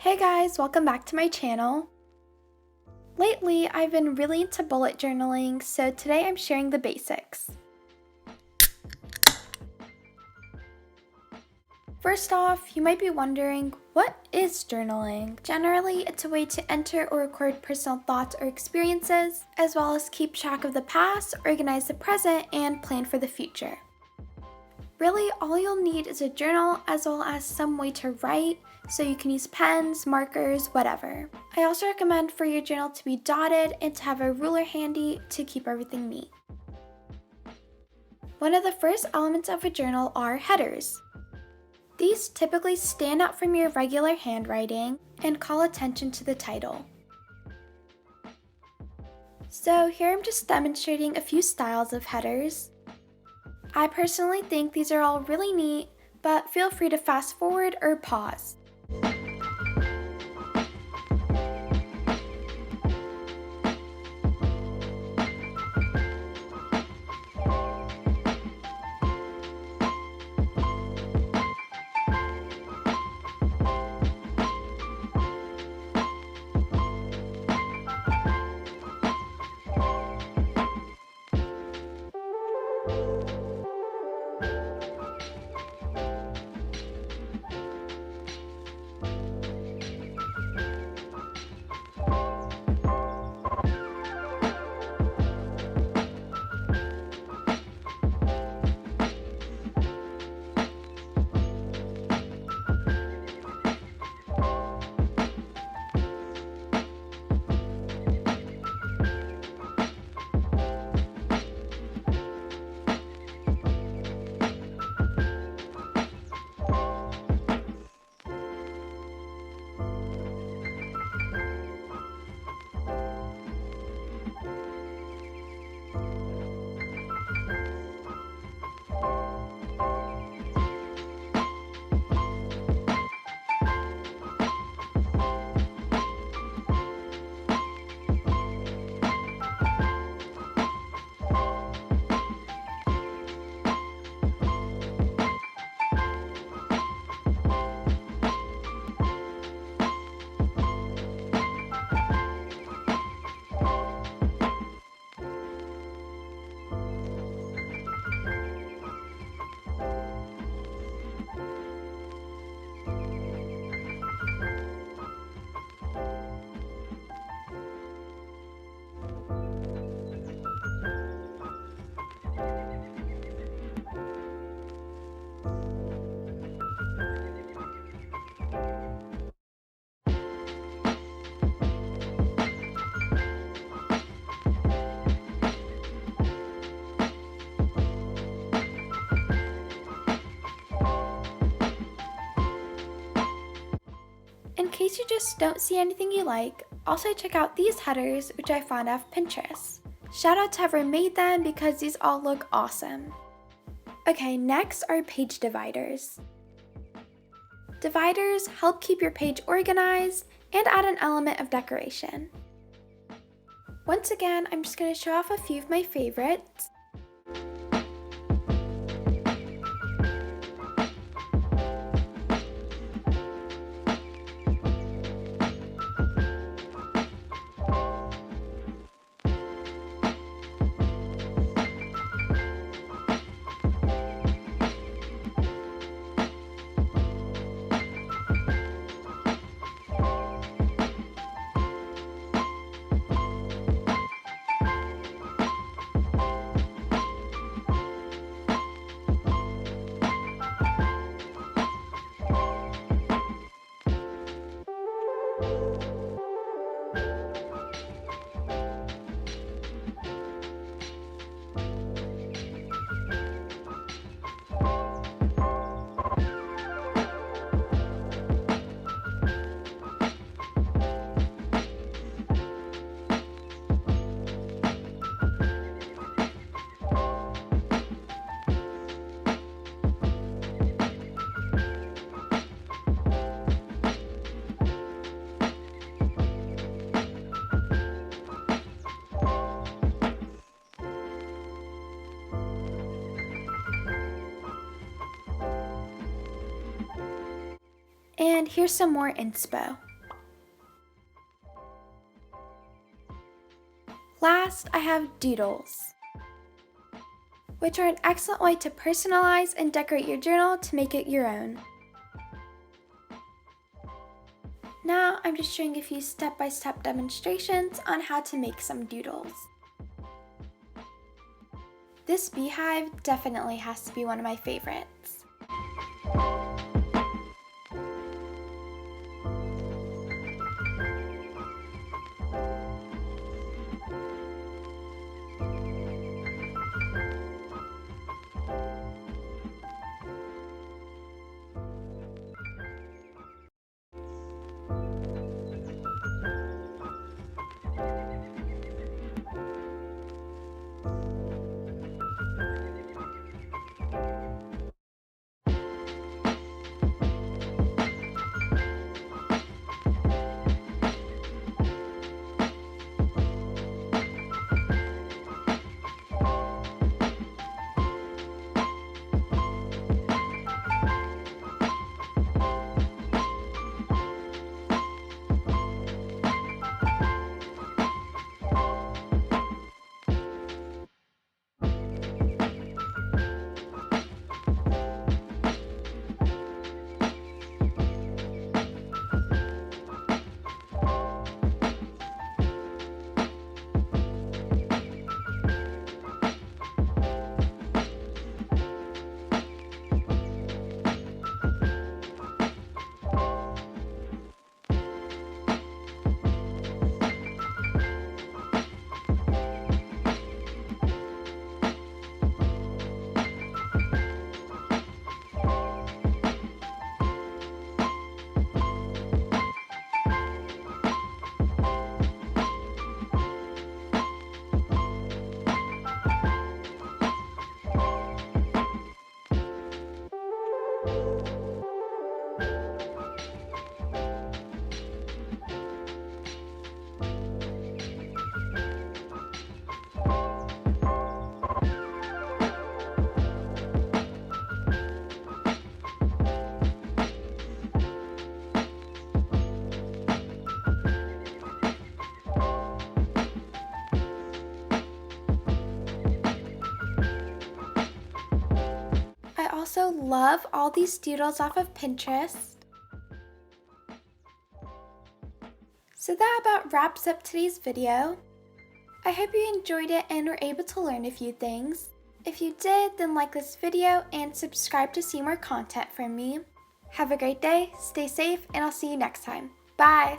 Hey guys, welcome back to my channel. Lately, I've been really into bullet journaling, so today I'm sharing the basics. First off, you might be wondering, what is journaling? Generally, it's a way to enter or record personal thoughts or experiences, as well as keep track of the past, organize the present, and plan for the future. Really, all you'll need is a journal as well as some way to write, so you can use pens, markers, whatever. I also recommend for your journal to be dotted and to have a ruler handy to keep everything neat. One of the first elements of a journal are headers. These typically stand out from your regular handwriting and call attention to the title. So here I'm just demonstrating a few styles of headers. I personally think these are all really neat, but feel free to fast forward or pause. In case you just don't see anything you like, also check out these headers, which I found off Pinterest. Shout out to whoever made them because these all look awesome. Okay, next are page dividers. Dividers help keep your page organized and add an element of decoration. Once again, I'm just going to show off a few of my favorites. And here's some more inspo. Last, I have doodles, which are an excellent way to personalize and decorate your journal to make it your own. Now, I'm just showing a few step-by-step demonstrations on how to make some doodles. This beehive definitely has to be one of my favorites. I also love all these doodles off of Pinterest. So that about wraps up today's video. I hope you enjoyed it and were able to learn a few things. If you did, then like this video and subscribe to see more content from me. Have a great day, stay safe, and I'll see you next time. Bye!